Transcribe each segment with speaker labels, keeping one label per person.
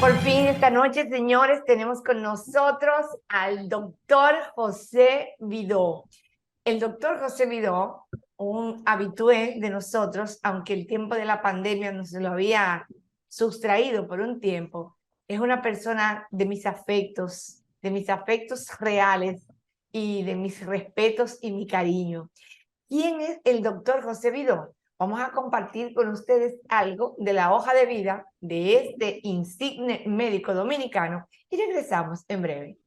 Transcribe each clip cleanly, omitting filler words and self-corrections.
Speaker 1: Por fin esta noche, señores, tenemos con nosotros al doctor José Vidó. El doctor José Vidó, un habitué de nosotros, aunque el tiempo de la pandemia nos lo había sustraído por un tiempo, es una persona de mis afectos reales y de mis respetos y mi cariño. ¿Quién es el doctor José Vidó? Vamos a compartir con ustedes algo de la hoja de vida de este insigne médico dominicano y regresamos en breve.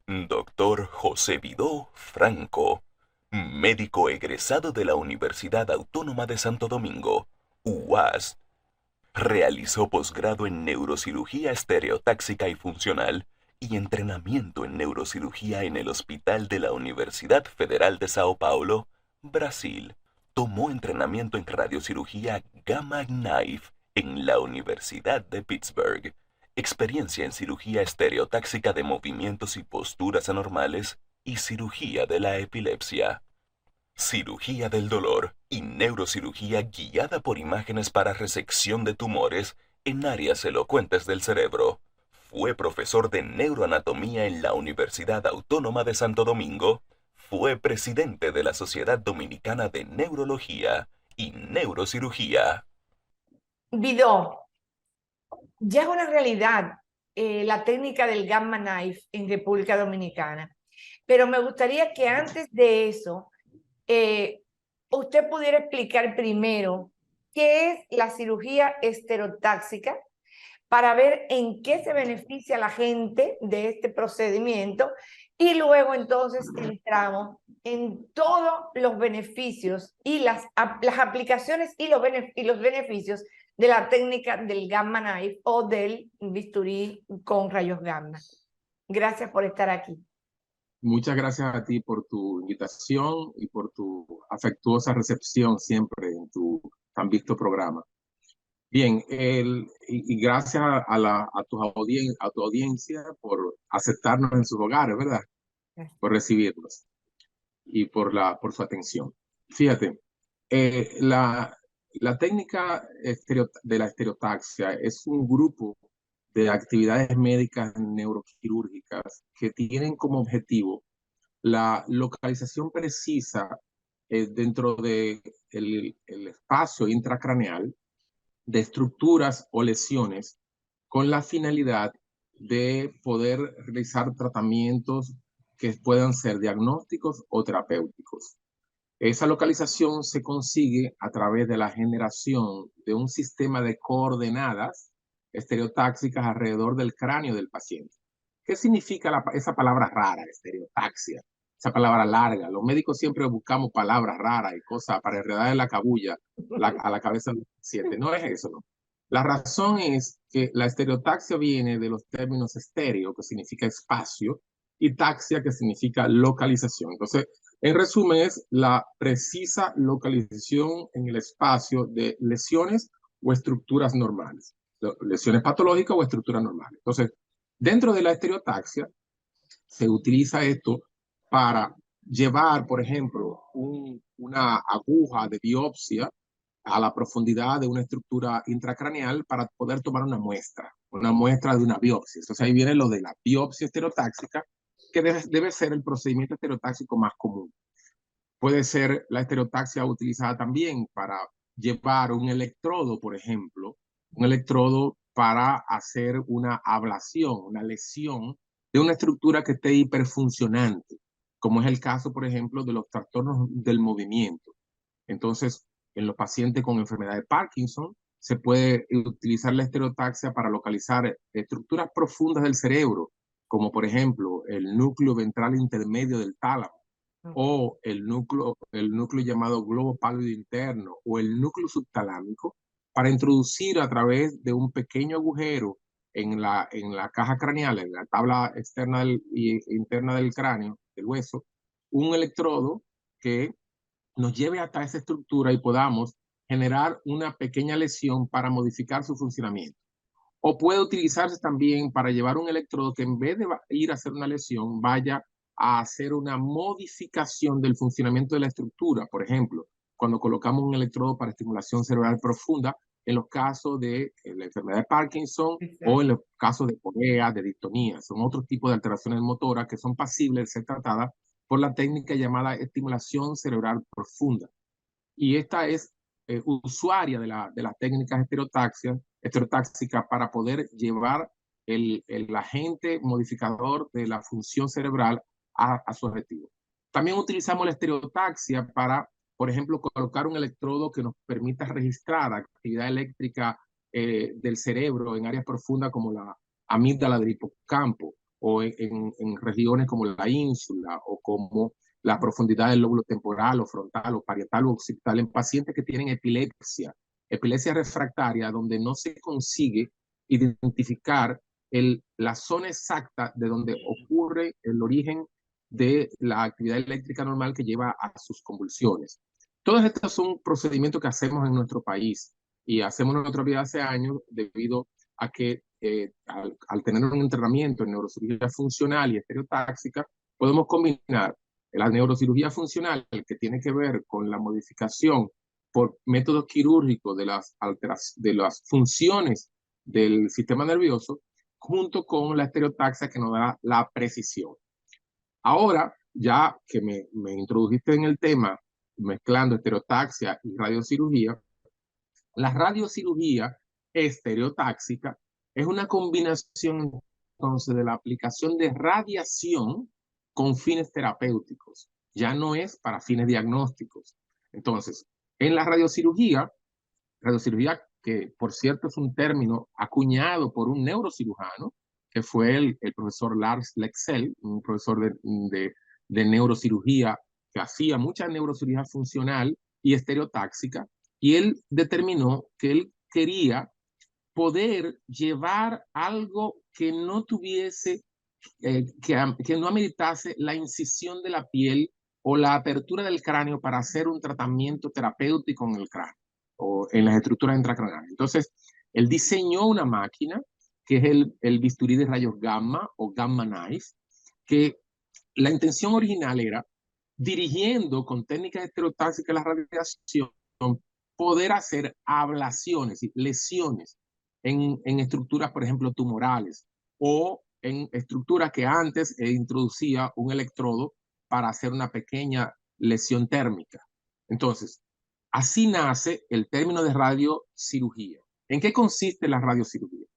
Speaker 2: Doctor José Vidó Franco, médico egresado de la Universidad Autónoma de Santo Domingo, UAS. Realizó posgrado en neurocirugía estereotáxica y funcional y entrenamiento en neurocirugía en el Hospital de la Universidad Federal de Sao Paulo, Brasil. Tomó entrenamiento en radiocirugía Gamma Knife en la Universidad de Pittsburgh. Experiencia en cirugía estereotáxica de movimientos y posturas anormales y cirugía de la epilepsia. Cirugía del dolor y neurocirugía guiada por imágenes para resección de tumores en áreas elocuentes del cerebro. Fue profesor de neuroanatomía en la Universidad Autónoma de Santo Domingo. Fue presidente de la Sociedad Dominicana de Neurología y Neurocirugía.
Speaker 1: Vidó, ya es una realidad la técnica del Gamma Knife en República Dominicana, pero me gustaría que antes de eso usted pudiera explicar primero qué es la cirugía estereotáxica para ver en qué se beneficia la gente de este procedimiento y luego entonces entramos en todos los beneficios y las aplicaciones y los beneficios de la técnica del Gamma Knife o del bisturí con rayos gamma. Gracias por estar aquí.
Speaker 3: Muchas gracias a ti por tu invitación y por tu afectuosa recepción siempre en tu tan visto programa. Bien, y gracias a tu audiencia por aceptarnos en sus hogares, ¿verdad? Por recibirnos y por su atención. Fíjate, la técnica de la estereotaxia es un grupo de actividades médicas neuroquirúrgicas que tienen como objetivo la localización precisa dentro del el espacio intracraneal de estructuras o lesiones con la finalidad de poder realizar tratamientos que puedan ser diagnósticos o terapéuticos. Esa localización se consigue a través de la generación de un sistema de coordenadas estereotáxicas alrededor del cráneo del paciente. ¿Qué significa esa palabra rara, estereotaxia? Esa palabra larga. Los médicos siempre buscamos palabras raras y cosas para enredar en la cabulla a la cabeza del paciente. No es eso, ¿no? La razón es que la estereotaxia viene de los términos estéreo, que significa espacio, y taxia, que significa localización. Entonces, en resumen, es la precisa localización en el espacio de lesiones o estructuras normales. Lesiones patológicas o estructuras normales. Entonces, dentro de la estereotaxia, se utiliza esto para llevar, por ejemplo, una aguja de biopsia a la profundidad de una estructura intracraneal para poder tomar una muestra de una biopsia. Entonces ahí viene lo de la biopsia estereotáxica, que debe ser el procedimiento estereotáxico más común. Puede ser la estereotaxia utilizada también para llevar un electrodo, por ejemplo, un electrodo para hacer una ablación, una lesión de una estructura que esté hiperfuncionante, como es el caso, por ejemplo, de los trastornos del movimiento. Entonces, en los pacientes con enfermedad de Parkinson, se puede utilizar la estereotaxia para localizar estructuras profundas del cerebro, como por ejemplo el núcleo ventral intermedio del tálamo, o el núcleo llamado globo pálido interno, o el núcleo subtalámico, para introducir a través de un pequeño agujero en la caja craneal, en la tabla externa interna del cráneo, del hueso, un electrodo que nos lleve hasta esa estructura y podamos generar una pequeña lesión para modificar su funcionamiento. O puede utilizarse también para llevar un electrodo que en vez de ir a hacer una lesión, vaya a hacer una modificación del funcionamiento de la estructura. Por ejemplo, cuando colocamos un electrodo para estimulación cerebral profunda, en los casos de la enfermedad de Parkinson o
Speaker 1: Exacto.
Speaker 3: en los casos de corea, de distonía. Son otros tipos de alteraciones motoras que son pasibles de ser tratadas por la técnica llamada estimulación cerebral profunda. Y esta es usuaria de las técnicas estereotáxicas para poder llevar el agente modificador de la función cerebral a su objetivo. También utilizamos la estereotaxia para, por ejemplo, colocar un electrodo que nos permita registrar actividad eléctrica del cerebro en áreas profundas como la amígdala del hipocampo o en regiones como la ínsula o como la profundidad del lóbulo temporal o frontal o parietal o occipital en pacientes que tienen epilepsia refractaria, donde no se consigue identificar la zona exacta de donde ocurre el origen de la actividad eléctrica normal que lleva a sus convulsiones. Todos estos son procedimientos que hacemos en nuestro país y hacemos en nuestra vida hace años debido a que al tener un entrenamiento en neurocirugía funcional y estereotáxica, podemos combinar la neurocirugía funcional, que tiene que ver con la modificación por métodos quirúrgicos de las funciones del sistema nervioso, junto con la estereotaxia que nos da la precisión. Ahora, ya que me introdujiste en el tema, mezclando estereotaxia y radiocirugía, la radiocirugía estereotáxica es una combinación entonces de la aplicación de radiación con fines terapéuticos. Ya no es para fines diagnósticos. Entonces, en la radiocirugía que por cierto es un término acuñado por un neurocirujano, que fue el profesor Lars Leksell, un profesor de neurocirugía que hacía mucha neurocirugía funcional y estereotáxica, y él determinó que él quería poder llevar algo que no tuviese, que no ameritase la incisión de la piel o la apertura del cráneo para hacer un tratamiento terapéutico en el cráneo o en las estructuras intracraneales. Entonces, él diseñó una máquina que es el bisturí de rayos gamma o gamma knife, que la intención original era, dirigiendo con técnicas estereotáxicas la radiación, poder hacer ablaciones, lesiones en estructuras, por ejemplo, tumorales o en estructuras que antes introducía un electrodo para hacer una pequeña lesión térmica. Entonces, así nace el término de radiocirugía. ¿En qué consiste la radiocirugía?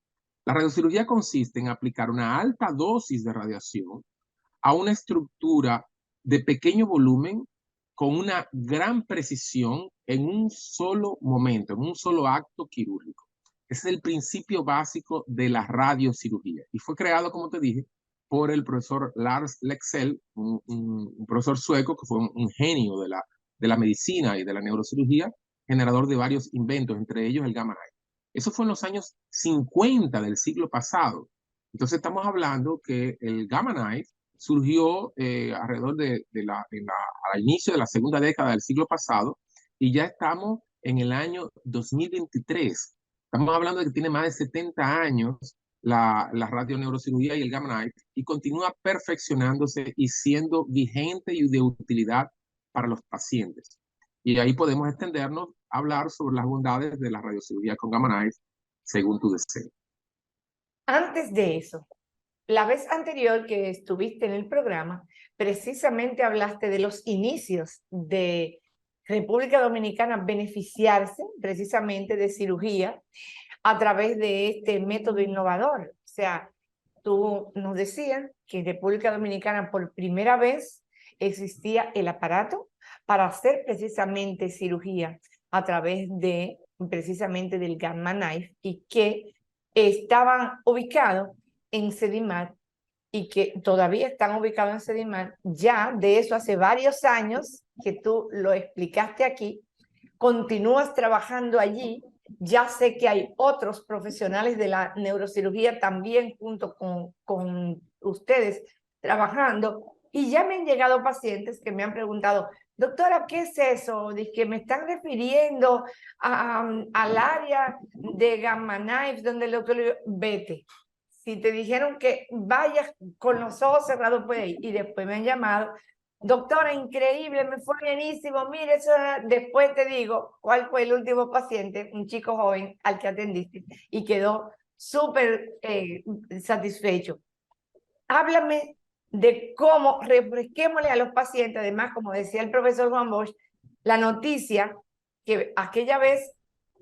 Speaker 3: La radiocirugía consiste en aplicar una alta dosis de radiación a una estructura de pequeño volumen con una gran precisión en un solo momento, en un solo acto quirúrgico. Ese es el principio básico de la radiocirugía. Y fue creado, como te dije, por el profesor Lars Leksell, un profesor sueco que fue un genio de la medicina y de la neurocirugía, generador de varios inventos, entre ellos el Gamma Knife. Eso fue en los años 50 del siglo pasado. Entonces estamos hablando que el Gamma Knife surgió alrededor al inicio de la segunda década del siglo pasado y ya estamos en el año 2023. Estamos hablando de que tiene más de 70 años la radioneurocirugía y el Gamma Knife y continúa perfeccionándose y siendo vigente y de utilidad para los pacientes. Y ahí podemos extendernos a hablar sobre las bondades de la radiocirugía con Gamma Knife según tu deseo.
Speaker 1: Antes de eso, la vez anterior que estuviste en el programa, precisamente hablaste de los inicios de República Dominicana beneficiarse precisamente de cirugía a través de este método innovador. O sea, tú nos decías que en República Dominicana por primera vez existía el aparato para hacer precisamente cirugía a través de precisamente del Gamma Knife y que estaban ubicados en Sedimar y que todavía están ubicados en Sedimar. Ya de eso hace varios años que tú lo explicaste aquí, continúas trabajando allí. Ya sé que hay otros profesionales de la neurocirugía también junto con ustedes trabajando y ya me han llegado pacientes que me han preguntado, doctora, ¿qué es eso? Dice que me están refiriendo al área de Gamma Knife donde el doctor le dijo, vete. Si te dijeron que vayas con los ojos cerrados, puedes ir. Y después me han llamado Doctora, increíble, me fue bienísimo. Mire, eso después te digo cuál fue el último paciente, un chico joven al que atendiste y quedó súper satisfecho. Háblame de cómo refresquémosle a los pacientes, además, como decía el profesor Juan Bosch, la noticia que aquella vez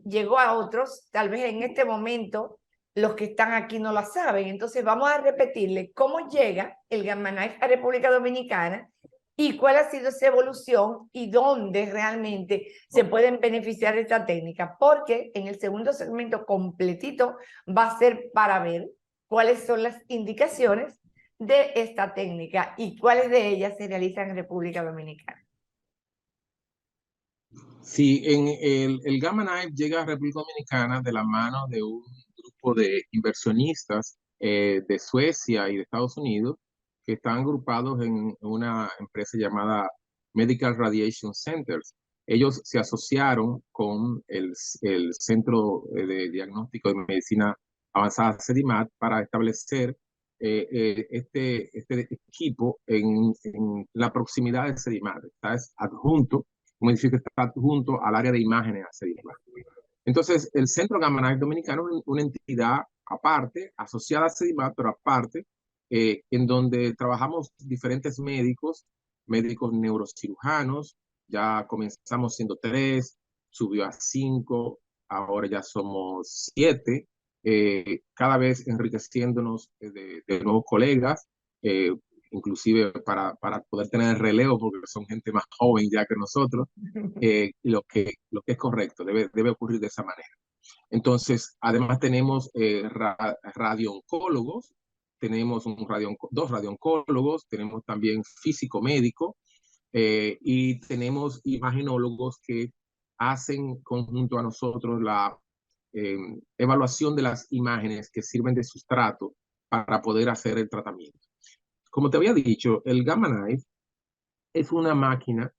Speaker 1: llegó a otros, tal vez en este momento los que están aquí no la saben. Entonces vamos a repetirle cómo llega el Gamma Knife a República Dominicana y cuál ha sido esa evolución y dónde realmente se pueden beneficiar de esta técnica, porque en el segundo segmento completito va a ser para ver cuáles son las indicaciones de esta técnica y cuáles de ellas se realizan en República Dominicana.
Speaker 3: Sí, el Gamma Knife llega a República Dominicana de la mano de un grupo de inversionistas de Suecia y de Estados Unidos que están agrupados en una empresa llamada Medical Radiation Centers. Ellos se asociaron con el Centro de Diagnóstico de Medicina Avanzada CEDIMAT para establecer este equipo en la proximidad de CEDIMAT. Está adjunto, un edificio que está junto al área de imágenes a CEDIMAT. Entonces, el Centro Gamma Knife Dominicano es una entidad aparte, asociada a CEDIMAT, pero aparte, en donde trabajamos diferentes médicos, médicos neurocirujanos, ya comenzamos siendo 3, subió a 5, ahora ya somos 7, cada vez enriqueciéndonos de nuevos colegas, inclusive para poder tener el relevo, porque son gente más joven ya que nosotros, lo que es correcto, debe ocurrir de esa manera. Entonces, además tenemos radiooncólogos, tenemos dos radiooncólogos, tenemos también físico médico y tenemos imagenólogos que hacen conjunto a nosotros la evaluación de las imágenes que sirven de sustrato para poder hacer el tratamiento. Como te había dicho, el Gamma Knife es una máquina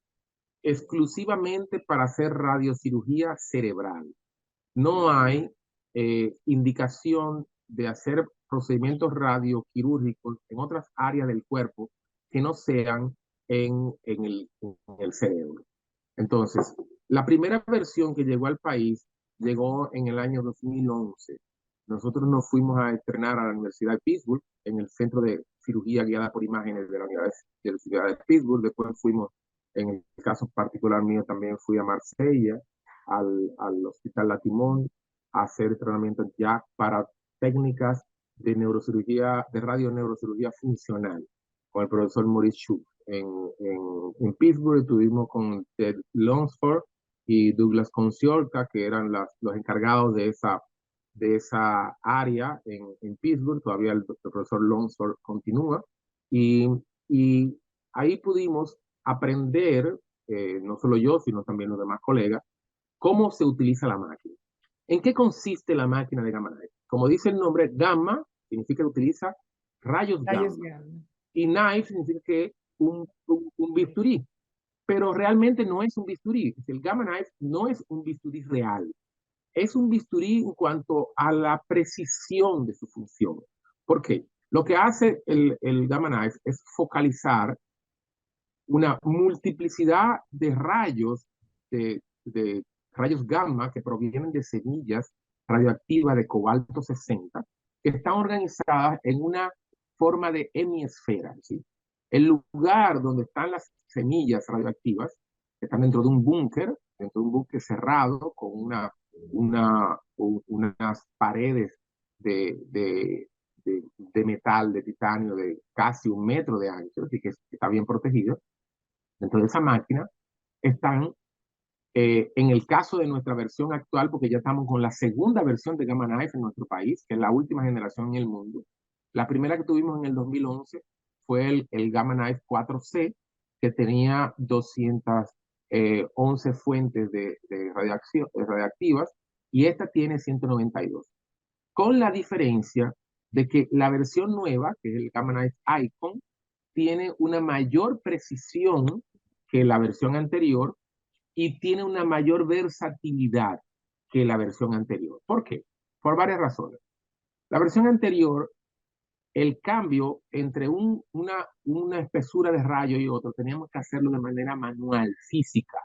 Speaker 3: exclusivamente para hacer radiocirugía cerebral. No hay indicación de hacer procedimientos radioquirúrgicos en otras áreas del cuerpo que no sean en el cerebro. Entonces, la primera versión que llegó al país llegó en el año 2011. Nosotros nos fuimos a entrenar a la Universidad de Pittsburgh, en el Centro de Cirugía Guiada por Imágenes de la Universidad de Pittsburgh. Después fuimos, en el caso particular mío, también fui a Marsella, al Hospital Latimón, a hacer entrenamiento ya para técnicas de neurocirugía, de radioneurocirugía funcional, con el profesor Maurice Schultz. En Pittsburgh estuvimos con Ted Lunsford y Douglas Conciolta, que eran los encargados de esa área en Pittsburgh. Todavía el profesor Lunsford continúa. Y ahí pudimos aprender, no solo yo, sino también los demás colegas, cómo se utiliza la máquina. ¿En qué consiste la máquina de Gamma Knife? Como dice el nombre, gamma significa que utiliza rayos gamma. Y knife significa que un bisturí, pero realmente no es un bisturí. El Gamma Knife no es un bisturí real, es un bisturí en cuanto a la precisión de su función. ¿Por qué? Lo que hace el Gamma Knife es focalizar una multiplicidad de rayos, de rayos gamma que provienen de semillas radioactivas de cobalto 60, que están organizadas en una forma de hemisfera, ¿sí? El lugar donde están las semillas radioactivas, que están dentro de un búnker cerrado con unas paredes de metal, de titanio, de casi 1 metro de ancho, así que está bien protegido. Dentro de esa máquina están, en el caso de nuestra versión actual, porque ya estamos con la segunda versión de Gamma Knife en nuestro país, que es la última generación en el mundo. La primera que tuvimos en el 2011 fue el Gamma Knife 4C, que tenía 211 fuentes de radioactivas, y esta tiene 192. Con la diferencia de que la versión nueva, que es el Gamma Knife Icon, tiene una mayor precisión que la versión anterior y tiene una mayor versatilidad que la versión anterior. ¿Por qué? Por varias razones. La versión anterior el cambio entre una espesura de rayo y otro, teníamos que hacerlo de manera manual, física.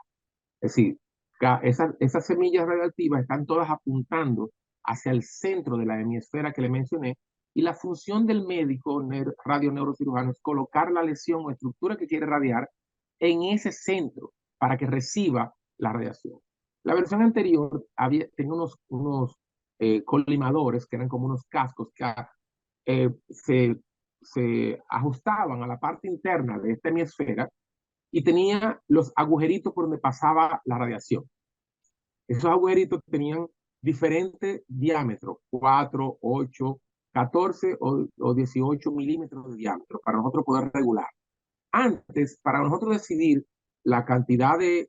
Speaker 3: Es decir, esas semillas radioactivas están todas apuntando hacia el centro de la hemisfera que le mencioné, y la función del médico radioneurocirujano es colocar la lesión o estructura que quiere radiar en ese centro para que reciba la radiación. La versión anterior tenía unos colimadores que eran como unos cascos que eh, se, se ajustaban a la parte interna de esta hemisfera y tenía los agujeritos por donde pasaba la radiación. Esos agujeritos tenían diferentes diámetros, 4, 8, 14 o 18 milímetros de diámetro, para nosotros poder regular. Antes, para nosotros decidir la cantidad el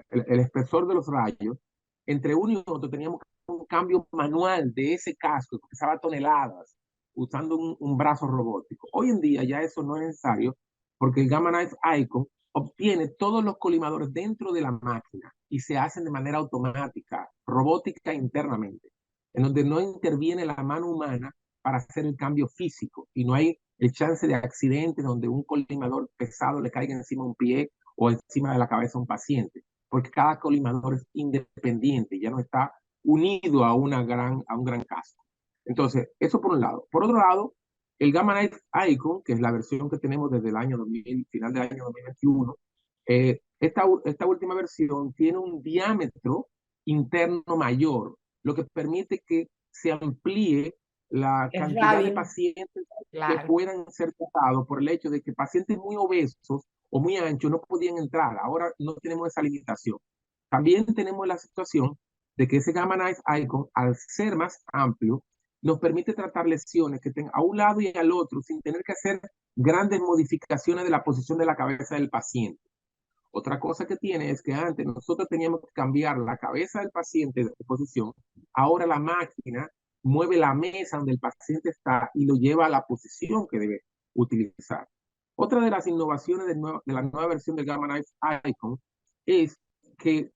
Speaker 3: espesor de los rayos, entre uno y otro teníamos un cambio manual de ese casco que pesaba toneladas, usando un brazo robótico. Hoy en día ya eso no es necesario, porque el Gamma Knife Icon obtiene todos los colimadores dentro de la máquina y se hacen de manera automática, robótica internamente, en donde no interviene la mano humana para hacer el cambio físico, y no hay el chance de accidente donde un colimador pesado le caiga encima un pie o encima de la cabeza a un paciente, porque cada colimador es independiente, ya no está unido a un gran casco. Entonces, eso por un lado. Por otro lado, el Gamma Knife Icon, que es la versión que tenemos desde el año 2000, final del año 2021, esta última versión tiene un diámetro interno mayor, lo que permite que se amplíe la
Speaker 1: El
Speaker 3: cantidad de
Speaker 1: radio,
Speaker 3: pacientes que
Speaker 1: claro.
Speaker 3: puedan ser tratados, por el hecho de que pacientes muy obesos o muy anchos no podían entrar. Ahora no tenemos esa limitación. También tenemos la situación de que ese Gamma Knife Icon, al ser más amplio, nos permite tratar lesiones que estén a un lado y al otro sin tener que hacer grandes modificaciones de la posición de la cabeza del paciente. Otra cosa que tiene es que antes nosotros teníamos que cambiar la cabeza del paciente de posición. Ahora la máquina mueve la mesa donde el paciente está y lo lleva a la posición que debe utilizar. Otra de las innovaciones de la nueva versión del Gamma Knife Icon es que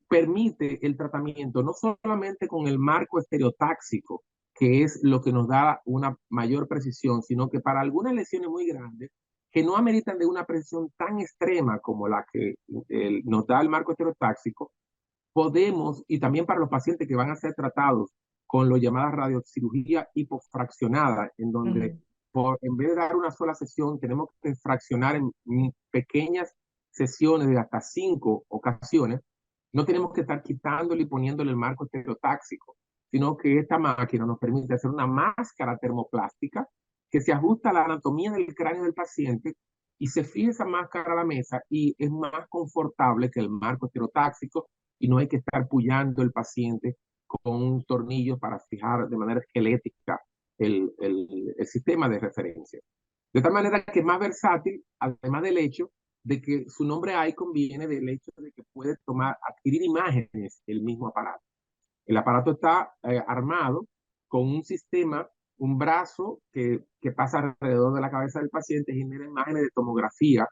Speaker 3: permite el tratamiento no solamente con el marco estereotáxico, que es lo que nos da una mayor precisión, sino que para algunas lesiones muy grandes, que no ameritan de una precisión tan extrema como la que nos da el marco estereotáxico, podemos, y también para los pacientes que van a ser tratados con lo llamada radiocirugía hipofraccionada, en donde en vez de dar una sola sesión, tenemos que fraccionar en pequeñas sesiones de hasta 5 ocasiones. No tenemos que estar quitándole y poniéndole el marco estereotáxico, sino que esta máquina nos permite hacer una máscara termoplástica que se ajusta a la anatomía del cráneo del paciente, y se fija esa máscara a la mesa y es más confortable que el marco estereotáxico, y no hay que estar puyando el paciente con un tornillo para fijar de manera esquelética el sistema de referencia. De tal manera que es más versátil, además del hecho de que su nombre Icon viene del hecho de que puede adquirir imágenes el mismo aparato. El aparato está armado con un sistema, un brazo que pasa alrededor de la cabeza del paciente y genera imágenes de tomografía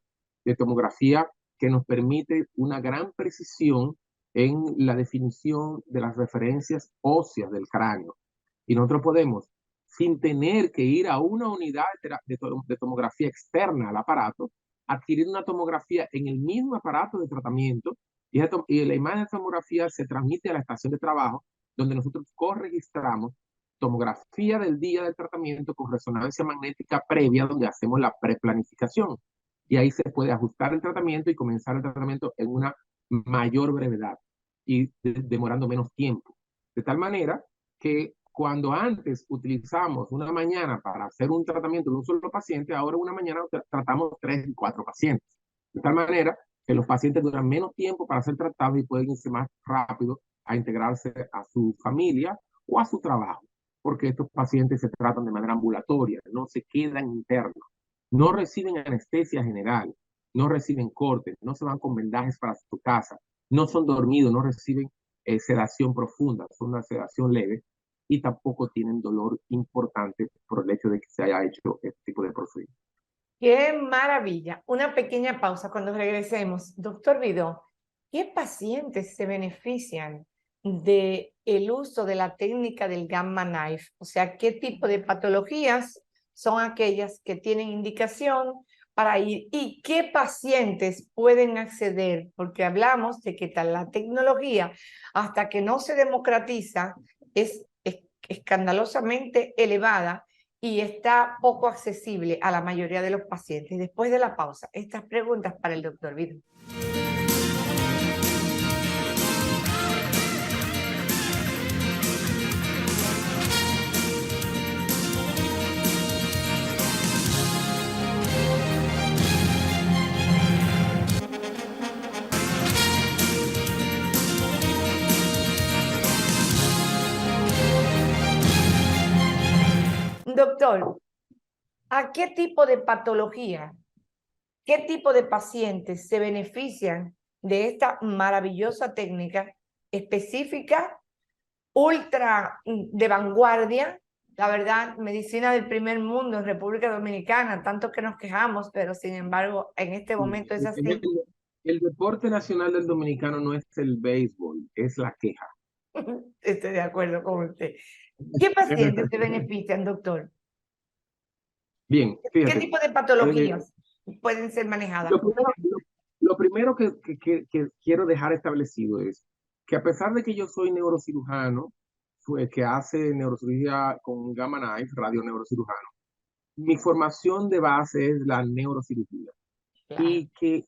Speaker 3: que nos permite una gran precisión en la definición de las referencias óseas del cráneo. Y nosotros podemos, sin tener que ir a una unidad de tomografía externa al aparato, adquirir una tomografía en el mismo aparato de tratamiento, y la imagen de tomografía se transmite a la estación de trabajo, donde nosotros corregistramos tomografía del día del tratamiento con resonancia magnética previa, donde hacemos la preplanificación. Y ahí se puede ajustar el tratamiento y comenzar el tratamiento en una mayor brevedad y demorando menos tiempo. De tal manera que cuando antes utilizamos una mañana para hacer un tratamiento de un solo paciente, ahora una mañana tratamos 3 y 4 pacientes. De tal manera que los pacientes duran menos tiempo para ser tratados y pueden irse más rápido a integrarse a su familia o a su trabajo, porque estos pacientes se tratan de manera ambulatoria, no se quedan internos, no reciben anestesia general, no reciben cortes, no se van con vendajes para su casa, no son dormidos, no reciben sedación profunda, son una sedación leve, y tampoco tienen dolor importante por el hecho de que se haya hecho este tipo de procedimiento.
Speaker 1: Qué maravilla. Una pequeña pausa cuando regresemos. Doctor Vidó, ¿qué pacientes se benefician de el uso de la técnica del Gamma Knife? O sea, ¿qué tipo de patologías son aquellas que tienen indicación para ir y qué pacientes pueden acceder? Porque hablamos de que tal la tecnología, hasta que no se democratiza, es escandalosamente elevada y está poco accesible a la mayoría de los pacientes. Después de la pausa, estas preguntas para el doctor Vidal. Doctor, ¿a qué tipo de patología, qué tipo de pacientes se benefician de esta maravillosa técnica específica, ultra de vanguardia? La verdad, medicina del primer mundo en República Dominicana, tanto que nos quejamos, pero sin embargo, en este momento es así.
Speaker 3: El deporte nacional del dominicano no es el béisbol, es la queja.
Speaker 1: Estoy de acuerdo con usted. ¿Qué pacientes se benefician, doctor?
Speaker 3: Bien,
Speaker 1: ¿Qué
Speaker 3: fíjate.
Speaker 1: tipo de patologías pueden ser manejadas?
Speaker 3: Lo primero que quiero dejar establecido es que a pesar de que yo soy neurocirujano, que hace neurocirugía con Gamma Knife, radioneurocirujano, mi formación de base es la neurocirugía.
Speaker 1: Claro.
Speaker 3: Y que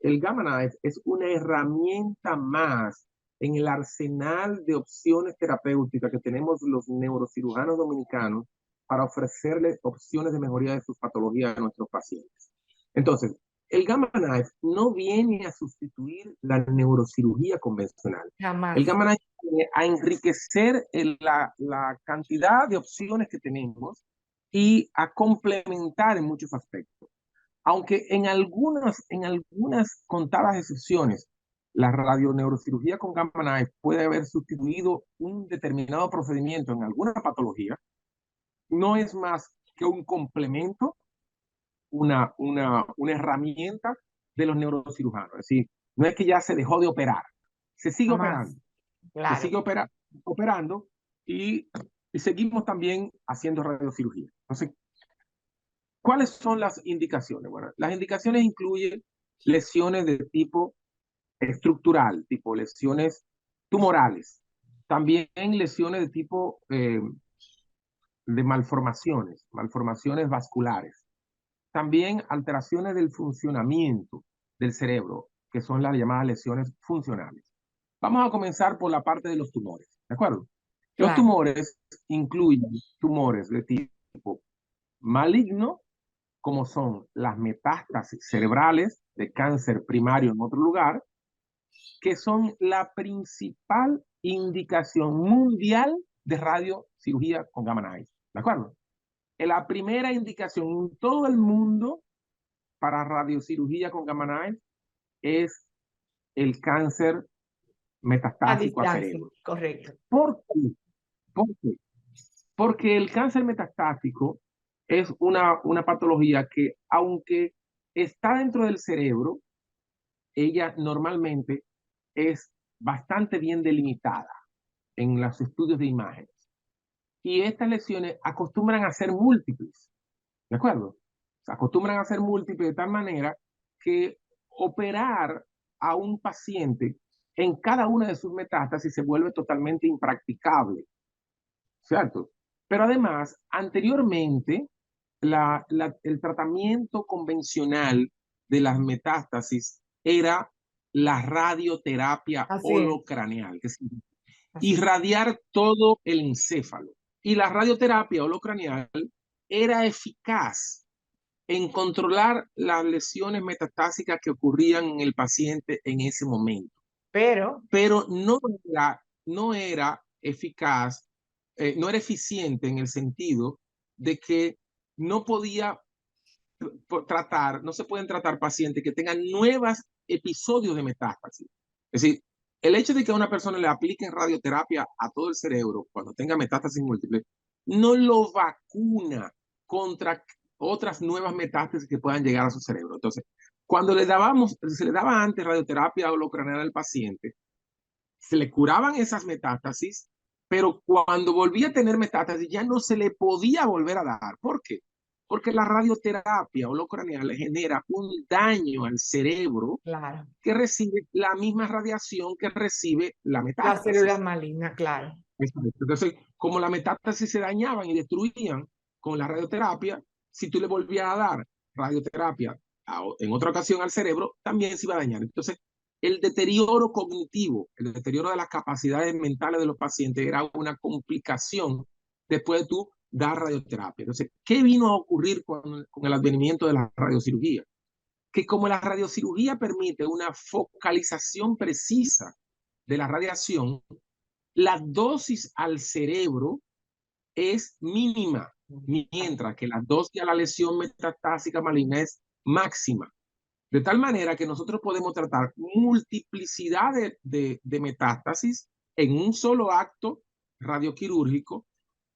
Speaker 3: el Gamma Knife es una herramienta más en el arsenal de opciones terapéuticas que tenemos los neurocirujanos dominicanos para ofrecerles opciones de mejoría de sus patologías a nuestros pacientes. Entonces, el Gamma Knife no viene a sustituir la neurocirugía convencional.
Speaker 1: Jamás.
Speaker 3: El Gamma Knife viene a enriquecer la cantidad de opciones que tenemos y a complementar en muchos aspectos. Aunque en algunas contadas excepciones, la radioneurocirugía con Gamma Knife puede haber sustituido un determinado procedimiento en alguna patología, no es más que un complemento, una herramienta de los neurocirujanos. Es decir, no es que ya se dejó de operar, se sigue
Speaker 1: Jamás.
Speaker 3: operando,
Speaker 1: Claro.
Speaker 3: se sigue operando y seguimos también haciendo radiocirugía. Entonces, ¿cuáles son las indicaciones? Bueno, las indicaciones incluyen lesiones de tipo estructural, tipo lesiones tumorales, también lesiones de tipo de malformaciones vasculares, también alteraciones del funcionamiento del cerebro, que son las llamadas lesiones funcionales. Vamos a comenzar por la parte de los tumores, ¿de acuerdo? Los
Speaker 1: Claro.
Speaker 3: tumores incluyen tumores de tipo maligno, como son las metástasis cerebrales de cáncer primario en otro lugar, que son la principal indicación mundial de radiocirugía con Gamma Knife. ¿De acuerdo? La primera indicación en todo el mundo para radiocirugía con Gamma Knife es el cáncer metastásico a cerebro.
Speaker 1: Correcto.
Speaker 3: ¿Por qué? ¿Por qué? Porque el cáncer metastásico es una patología que, aunque está dentro del cerebro, ella normalmente es bastante bien delimitada en los estudios de imágenes. Y estas lesiones acostumbran a ser múltiples, ¿de acuerdo? Se acostumbran a ser múltiples de tal manera que operar a un paciente en cada una de sus metástasis se vuelve totalmente impracticable, ¿cierto? Pero además, anteriormente, el tratamiento convencional de las metástasis era la radioterapia holocraneal, que significa irradiar todo el encéfalo. Y la radioterapia holocraneal era eficaz en controlar las lesiones metastásicas que ocurrían en el paciente en ese momento. Pero no era eficaz, no era eficiente en el sentido de que no se pueden tratar pacientes que tengan nuevos episodios de metástasis. Es decir, el hecho de que a una persona le apliquen radioterapia a todo el cerebro cuando tenga metástasis múltiples no lo vacuna contra otras nuevas metástasis que puedan llegar a su cerebro. Entonces, cuando se le daba antes radioterapia holocraneal al paciente, se le curaban esas metástasis, pero cuando volvía a tener metástasis ya no se le podía volver a dar. ¿Por qué? Porque la radioterapia holocraneal le genera un daño al cerebro
Speaker 1: Claro.
Speaker 3: que recibe la misma radiación que recibe la
Speaker 1: Las células
Speaker 3: metástasis.
Speaker 1: malignas, claro.
Speaker 3: Entonces, como la metástasis se dañaban y destruían con la radioterapia, si tú le volvías a dar radioterapia en otra ocasión al cerebro, también se iba a dañar. Entonces, el deterioro cognitivo, el deterioro de las capacidades mentales de los pacientes era una complicación después de tú dar radioterapia. Entonces, ¿qué vino a ocurrir con el advenimiento de la radiocirugía? Que como la radiocirugía permite una focalización precisa de la radiación, la dosis al cerebro es mínima, mientras que la dosis a la lesión metastásica maligna es máxima. De tal manera que nosotros podemos tratar multiplicidad de metástasis en un solo acto radioquirúrgico,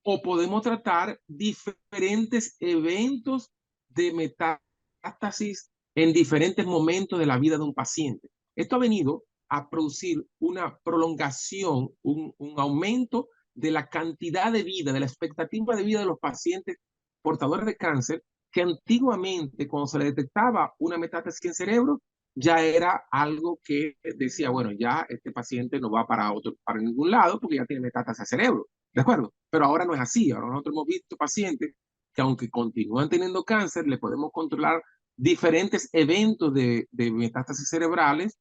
Speaker 3: o podemos tratar diferentes eventos de metástasis en diferentes momentos de la vida de un paciente. Esto ha venido a producir una prolongación, un aumento de la cantidad de vida, de la expectativa de vida de los pacientes portadores de cáncer, que antiguamente cuando se le detectaba una metástasis en cerebro, ya era algo que decía, bueno, ya este paciente no va para ningún lado porque ya tiene metástasis al cerebro. ¿De acuerdo? Pero ahora no es así. Ahora nosotros hemos visto pacientes que aunque continúan teniendo cáncer, le podemos controlar diferentes eventos de metástasis cerebrales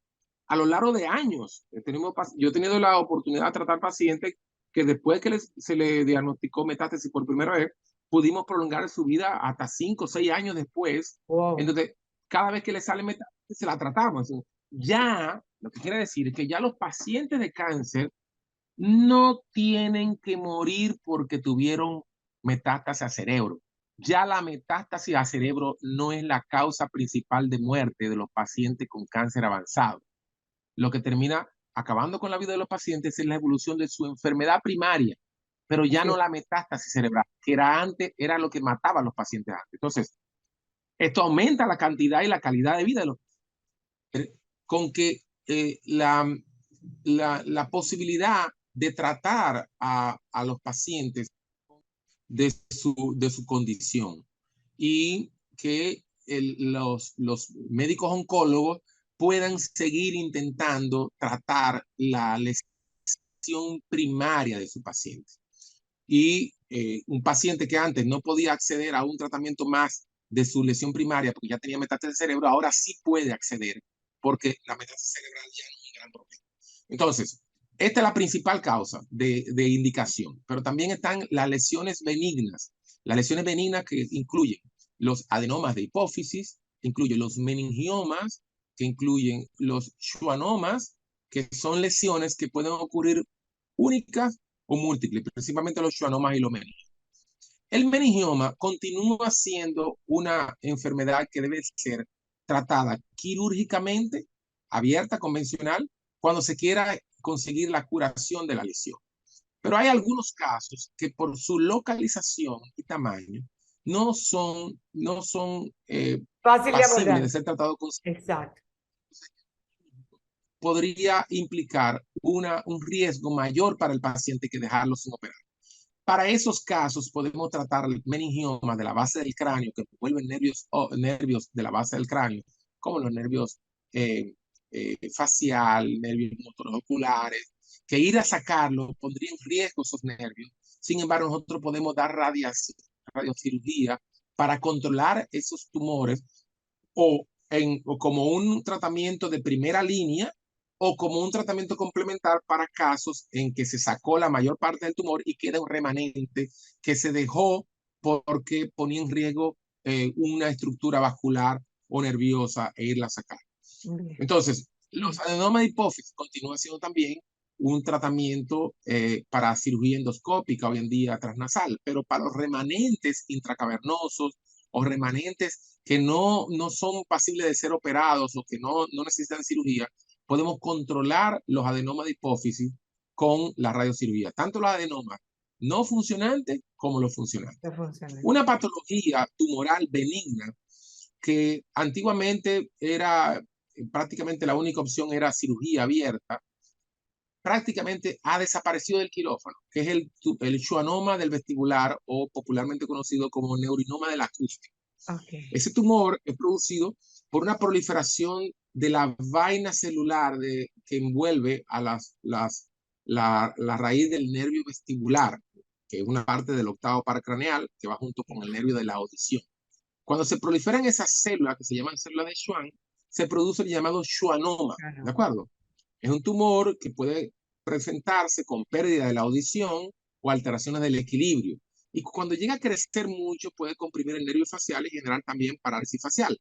Speaker 3: a lo largo de años. Yo he tenido la oportunidad de tratar pacientes que después que se le diagnosticó metástasis por primera vez, pudimos prolongar su vida hasta 5 o 6 años después.
Speaker 1: Wow.
Speaker 3: Entonces, cada vez que le sale metástasis, se la tratamos. Ya, lo que quiere decir es que ya los pacientes de cáncer no tienen que morir porque tuvieron metástasis al cerebro. Ya la metástasis al cerebro no es la causa principal de muerte de los pacientes con cáncer avanzado. Lo que termina acabando con la vida de los pacientes es la evolución de su enfermedad primaria, pero ya
Speaker 1: Sí.
Speaker 3: no la metástasis cerebral, que era lo que mataba a los pacientes antes. Entonces, esto aumenta la cantidad y la calidad de vida de los pacientes, con que la posibilidad de tratar a los pacientes de su condición y que los médicos oncólogos puedan seguir intentando tratar la lesión primaria de su paciente. Y un paciente que antes no podía acceder a un tratamiento más de su lesión primaria porque ya tenía metástasis del cerebro, ahora sí puede acceder porque la metástasis cerebral ya no es un gran problema. Entonces, esta es la principal causa de indicación, pero también están las lesiones benignas. Las lesiones benignas que incluyen los adenomas de hipófisis, incluyen los meningiomas, que incluyen los schwannomas, que son lesiones que pueden ocurrir únicas o múltiples, principalmente los schwannomas y los meningiomas. El meningioma continúa siendo una enfermedad que debe ser tratada quirúrgicamente, abierta, convencional, cuando se quiera conseguir la curación de la lesión. Pero hay algunos casos que por su localización y tamaño no son
Speaker 1: Fácil de
Speaker 3: pasibles
Speaker 1: abordar.
Speaker 3: de ser tratados con.
Speaker 1: Exacto.
Speaker 3: Podría implicar un riesgo mayor para el paciente que dejarlo sin operar. Para esos casos podemos tratar el meningioma de la base del cráneo, que envuelve nervios de la base del cráneo, como los nervios facial, nervios motores oculares, que ir a sacarlo pondría en riesgo esos nervios. Sin embargo, nosotros podemos dar radiocirugía para controlar esos tumores o como un tratamiento de primera línea o como un tratamiento complementar para casos en que se sacó la mayor parte del tumor y queda un remanente que se dejó porque ponía en riesgo una estructura vascular o nerviosa e irla a sacar. Entonces, los adenomas de hipófisis continúan siendo también un tratamiento para cirugía endoscópica hoy en día transnasal, pero para los remanentes intracavernosos o remanentes que no son pasibles de ser operados o que no necesitan cirugía, podemos controlar los adenomas de hipófisis con la radiocirugía, tanto los adenomas no funcionantes como los funcionantes. Una patología tumoral benigna que antiguamente era prácticamente la única opción era cirugía abierta, prácticamente ha desaparecido del quirófano, que es el schwannoma del vestibular o popularmente conocido como neurinoma del acústico.
Speaker 1: Okay.
Speaker 3: Ese tumor es producido por una proliferación de la vaina celular que envuelve a la raíz del nervio vestibular, que es una parte del octavo par craneal que va junto con el nervio de la audición. Cuando se proliferan esas células, que se llaman células de Schwann, se produce el llamado schwannoma, ¿de acuerdo? Es un tumor que puede presentarse con pérdida de la audición o alteraciones del equilibrio. Y cuando llega a crecer mucho, puede comprimir el nervio facial y generar también parálisis facial.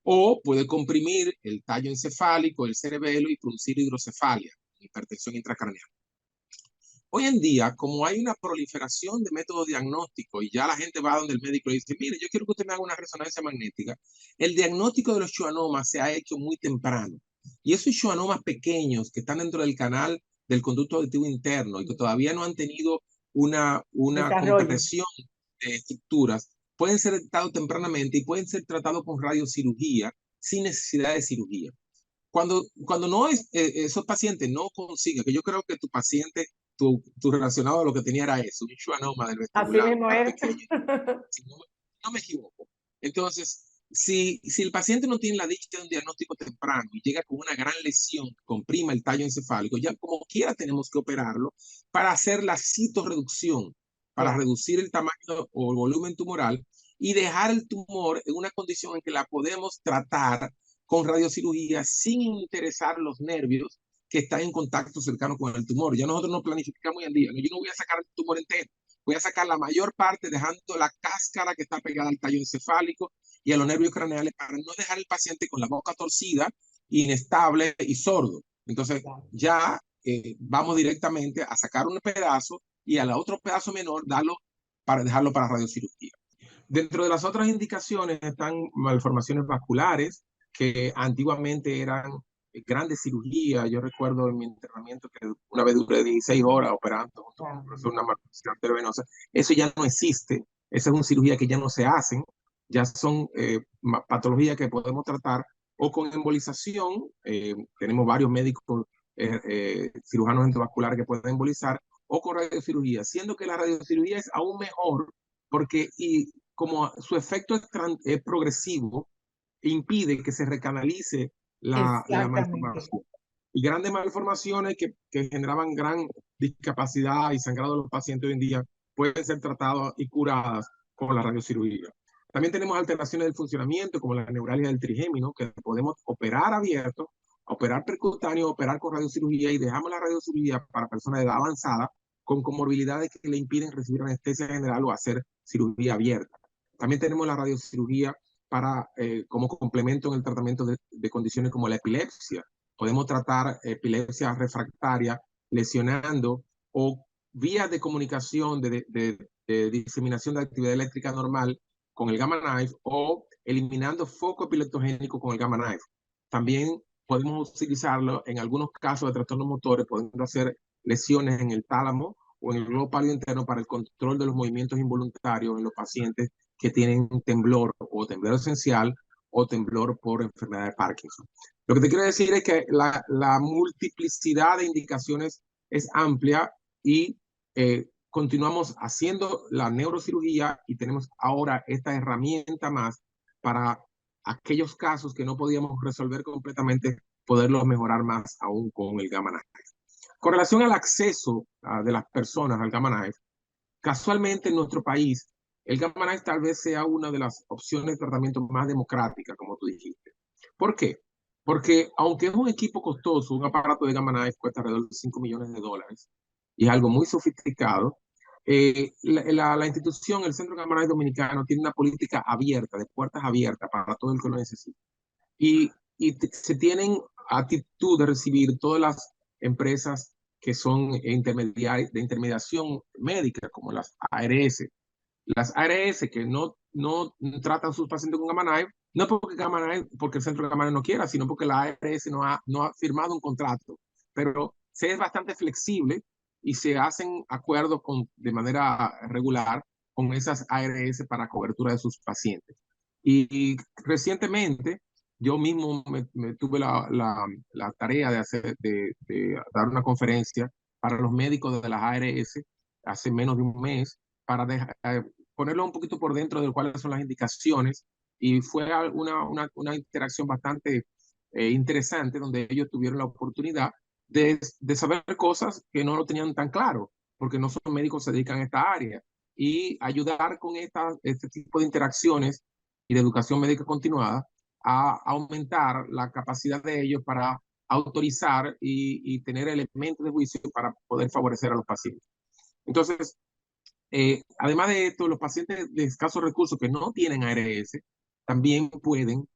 Speaker 3: O puede comprimir el tallo encefálico, el cerebelo y producir hidrocefalia, hipertensión intracraneal. Hoy en día, como hay una proliferación de métodos diagnósticos y ya la gente va donde el médico le dice, mire, yo quiero que usted me haga una resonancia magnética, el diagnóstico de los schwannomas se ha hecho muy temprano. Y esos schwannomas pequeños que están dentro del canal del conducto auditivo interno y que todavía no han tenido una compresión de estructuras, pueden ser detectados tempranamente y pueden ser tratados con radiocirugía sin necesidad de cirugía. Cuando no es, esos pacientes no consiguen, que yo creo que tu paciente, tu relacionado a lo que tenía era eso, un schwannoma del
Speaker 1: Así
Speaker 3: vestibular
Speaker 1: mismo era.
Speaker 3: pequeño, si no me equivoco. Entonces, si el paciente no tiene la dicha de un diagnóstico temprano y llega con una gran lesión que comprima el tallo encefálico, ya como quiera tenemos que operarlo para hacer la citorreducción, para reducir el tamaño o el volumen tumoral y dejar el tumor en una condición en que la podemos tratar con radiocirugía sin interesar los nervios que están en contacto cercano con el tumor. Ya nosotros no planificamos hoy en día. Yo no voy a sacar el tumor entero. Voy a sacar la mayor parte dejando la cáscara que está pegada al tallo encefálico y a los nervios craneales para no dejar al paciente con la boca torcida, inestable y sordo. Entonces ya vamos directamente a sacar un pedazo y al otro pedazo menor dejarlo para radiocirugía. Dentro de las otras indicaciones están malformaciones vasculares, que antiguamente eran grandes cirugías. Yo recuerdo en mi entrenamiento que una vez duré 16 horas operando una malformación arteriovenosa. Eso ya no existe. Esa es una cirugía que ya no se hacen. Ya son patologías que podemos tratar o con embolización. Tenemos varios médicos cirujanos endovasculares que pueden embolizar, o con radiocirugía, siendo que la radiocirugía es aún mejor porque como su efecto es progresivo, impide que se recanalice la malformación. Y grandes malformaciones que generaban gran discapacidad y sangrado de los pacientes hoy en día pueden ser tratadas y curadas con la radiocirugía. También tenemos alteraciones del funcionamiento, como la neuralgia del trigémino, que podemos operar abierto, operar percutáneo, operar con radiocirugía, y dejamos la radiocirugía para personas de edad avanzada con comorbilidades que le impiden recibir anestesia general o hacer cirugía abierta. También tenemos la radiocirugía como complemento en el tratamiento de condiciones como la epilepsia. Podemos tratar epilepsia refractaria lesionando o vías de comunicación de diseminación de actividad eléctrica normal con el Gamma Knife, o eliminando foco epileptogénico con el Gamma Knife. También podemos utilizarlo en algunos casos de trastornos motores, podemos hacer lesiones en el tálamo o en el globo pálido interno para el control de los movimientos involuntarios en los pacientes que tienen temblor o temblor esencial o temblor por enfermedad de Parkinson. Lo que te quiero decir es que la multiplicidad de indicaciones es amplia y continuamos haciendo la neurocirugía y tenemos ahora esta herramienta más para aquellos casos que no podíamos resolver completamente, poderlos mejorar más aún con el Gamma Knife. Con relación al acceso de las personas al Gamma Knife, casualmente en nuestro país, el Gamma Knife tal vez sea una de las opciones de tratamiento más democráticas, como tú dijiste. ¿Por qué? Porque aunque es un equipo costoso, un aparato de Gamma Knife cuesta alrededor de $5 millones y es algo muy sofisticado, la institución, el Centro Gamma Knife Dominicano, tiene una política abierta, de puertas abiertas para todo el que lo necesite. Y se tienen actitud de recibir todas las empresas que son de intermediación médica, como las ARS. Las ARS que no tratan a sus pacientes con Gamma Knife, no porque el Centro Gamma Knife no quiera, sino porque la ARS no ha firmado un contrato. Pero se es bastante flexible y se hacen acuerdos de manera regular con esas ARS para cobertura de sus pacientes. Y recientemente Yo mismo me tuve la tarea de dar una conferencia para los médicos de las ARS hace menos de un mes para ponerlo un poquito por dentro de cuáles son las indicaciones, y fue una interacción bastante interesante, donde ellos tuvieron la oportunidad de saber cosas que no lo tenían tan claro, porque no son médicos que se dedican a esta área, y ayudar con este tipo de interacciones y de educación médica continuada a aumentar la capacidad de ellos para autorizar y tener elementos de juicio para poder favorecer a los pacientes. Entonces, además de esto, los pacientes de escasos recursos que no tienen ARS también pueden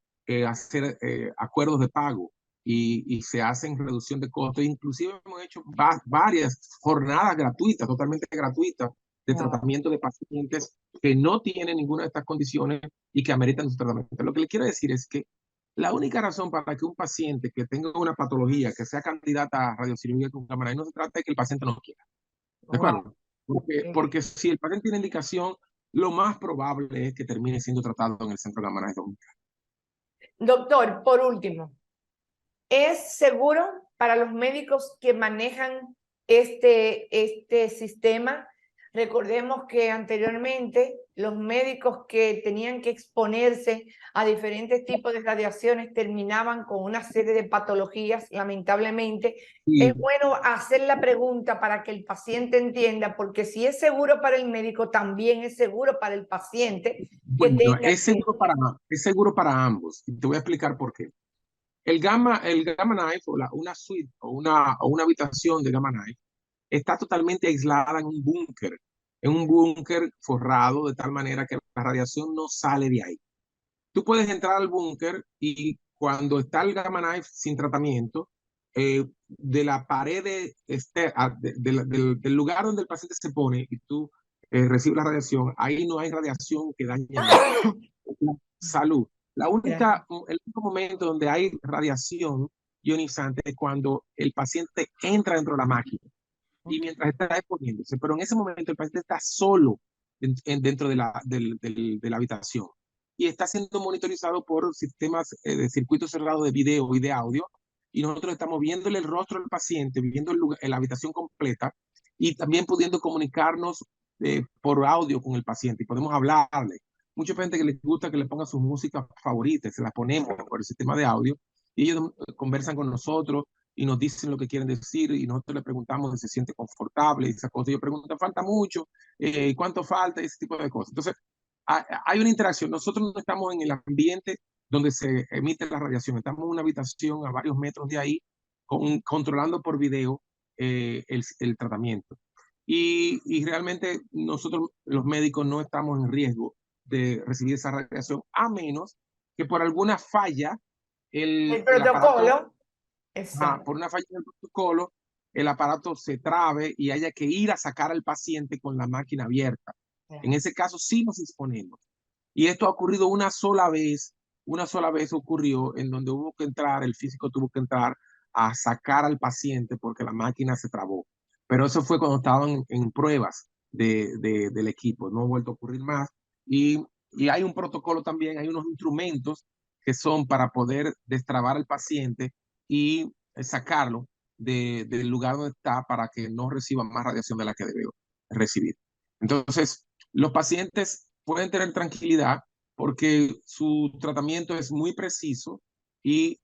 Speaker 3: hacer acuerdos de pago, y se hacen reducción de costos. Inclusive hemos hecho varias jornadas gratuitas, totalmente gratuitas, de
Speaker 1: Wow.
Speaker 3: tratamiento de pacientes que no tienen ninguna de estas condiciones y que ameritan su tratamiento. Lo que le quiero decir es que la única razón para que un paciente que tenga una patología, que sea candidata a radiocirugía con cámara, no se trata de que el paciente no quiera. ¿De
Speaker 1: Wow.
Speaker 3: acuerdo? Porque si el paciente tiene indicación, lo más probable es que termine siendo tratado en el centro de Gamma Knife dominicano.
Speaker 1: Doctor, por último, ¿es seguro para los médicos que manejan este sistema? Recordemos que anteriormente los médicos que tenían que exponerse a diferentes tipos de radiaciones terminaban con una serie de patologías, lamentablemente.
Speaker 3: Y
Speaker 1: Es bueno hacer la pregunta para que el paciente entienda, porque si es seguro para el médico, también es seguro para el paciente que
Speaker 3: bueno,
Speaker 1: tenga
Speaker 3: es seguro para ambos. Y te voy a explicar por qué. El Gamma Knife, o una suite o una habitación de Gamma Knife, está totalmente aislada en un búnker forrado de tal manera que la radiación no sale de ahí. Tú puedes entrar al búnker, y cuando está el Gamma Knife sin tratamiento, de la pared del lugar donde el paciente se pone y tú recibes la radiación, ahí no hay radiación que dañe la salud. El único momento donde hay radiación ionizante es cuando el paciente entra dentro de la máquina y mientras está exponiéndose, pero en ese momento el paciente está solo dentro de la habitación, y está siendo monitorizado por sistemas de circuito cerrado de video y de audio, y nosotros estamos viéndole el rostro del paciente, viendo la habitación completa, y también pudiendo comunicarnos por audio con el paciente, y podemos hablarle. Mucha gente que les gusta que le ponga sus músicas favoritas, se las ponemos por el sistema de audio, y ellos conversan con nosotros y nos dicen lo que quieren decir, y nosotros le preguntamos si se siente confortable y esa cosa. Yo pregunto, ¿falta mucho? ¿Cuánto falta? Ese tipo de cosas. Entonces, hay una interacción. Nosotros no estamos en el ambiente donde se emite la radiación, estamos en una habitación a varios metros de ahí, controlando por video el tratamiento. Y realmente nosotros, los médicos, no estamos en riesgo de recibir esa radiación, a menos que por alguna falla
Speaker 1: el
Speaker 3: el aparato,
Speaker 1: protocolo. Exacto.
Speaker 3: por una falla del protocolo, el aparato se trabe y haya que ir a sacar al paciente con la máquina abierta. En ese caso sí nos exponemos. Y esto ha ocurrido una sola vez ocurrió en donde hubo que entrar, el físico tuvo que entrar a sacar al paciente porque la máquina se trabó. Pero eso fue cuando estaban en pruebas del equipo, no ha vuelto a ocurrir más. Y hay un protocolo también, hay unos instrumentos que son para poder destrabar al paciente y sacarlo del lugar donde está para que no reciba más radiación de la que debe recibir. Entonces, los pacientes pueden tener tranquilidad porque su tratamiento es muy preciso, y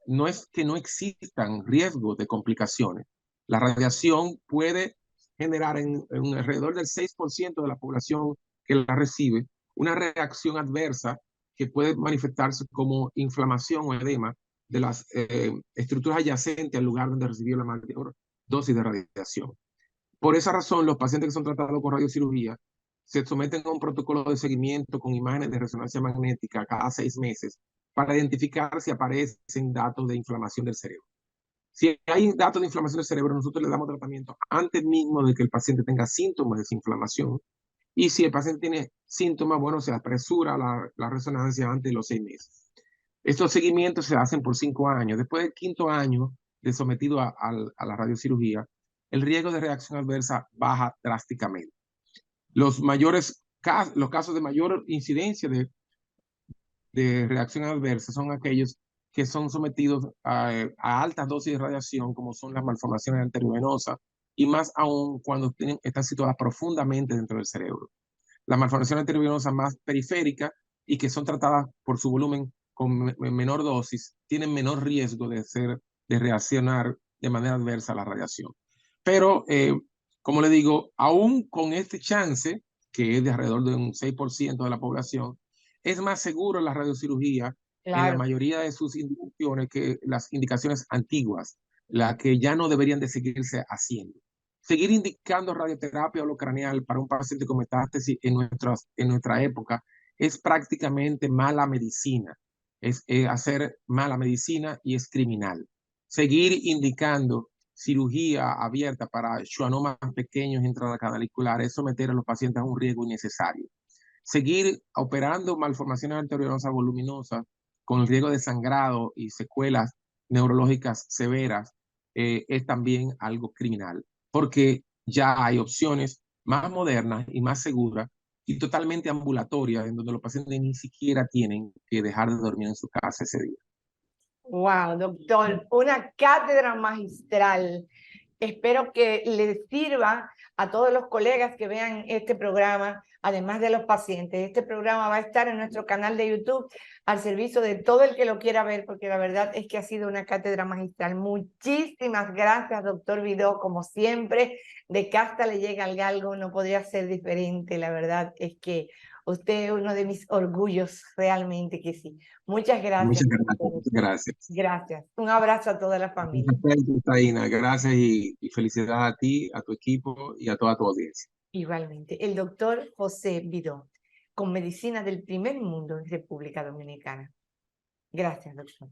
Speaker 3: no es que no existan riesgos de complicaciones. La radiación puede generar en alrededor del 6% de la población que la recibe una reacción adversa que puede manifestarse como inflamación o edema de las estructuras adyacentes al lugar donde recibió la mayor dosis de radiación. Por esa razón, los pacientes que son tratados con radiocirugía se someten a un protocolo de seguimiento con imágenes de resonancia magnética cada 6 meses para identificar si aparecen datos de inflamación del cerebro. Si hay datos de inflamación del cerebro, nosotros le damos tratamiento antes mismo de que el paciente tenga síntomas de esa inflamación. Y si el paciente tiene síntomas, bueno, se apresura la resonancia antes de los 6 meses. Estos seguimientos se hacen por 5 años. Después del quinto año de sometido a la radiocirugía, el riesgo de reacción adversa baja drásticamente. Los casos de mayor incidencia de reacción adversa son aquellos que son sometidos a altas dosis de radiación, como son las malformaciones arteriovenosas, y más aún cuando están situadas profundamente dentro del cerebro. Las malformaciones arteriovenosas más periféricas y que son tratadas por su volumen con menor dosis, tienen menor riesgo de reaccionar de manera adversa a la radiación. Pero, como le digo, aún con este chance, que es de alrededor de un 6% de la población, es más seguro la radiocirugía en la mayoría de sus indicaciones que las indicaciones antiguas, las que ya no deberían de seguirse haciendo. Seguir indicando radioterapia holocraneal para un paciente con metástasis en nuestra época es prácticamente mala medicina. Es hacer mala medicina y es criminal. Seguir indicando cirugía abierta para schwannomas pequeños intracanalicular es someter a los pacientes a un riesgo innecesario. Seguir operando malformaciones arteriovenosas voluminosas con el riesgo de sangrado y secuelas neurológicas severas es también algo criminal, porque ya hay opciones más modernas y más seguras y totalmente ambulatorias en donde los pacientes ni siquiera tienen que dejar de dormir en su casa ese día.
Speaker 1: Wow, doctor, una cátedra magistral. Espero que les sirva a todos los colegas que vean este programa, además de los pacientes. Este programa va a estar en nuestro canal de YouTube al servicio de todo el que lo quiera ver, porque la verdad es que ha sido una cátedra magistral. Muchísimas gracias, doctor Vidó, como siempre. De casta le llega al galgo, no podría ser diferente. La verdad es que usted es uno de mis orgullos, realmente que sí. Muchas gracias.
Speaker 3: Muchas gracias. Muchas gracias.
Speaker 1: Gracias. Un abrazo a toda la familia.
Speaker 3: Taina, gracias y felicidades a ti, a tu equipo y a toda tu audiencia.
Speaker 1: Igualmente, el doctor José Vidó, con medicina del primer mundo en República Dominicana. Gracias, doctor.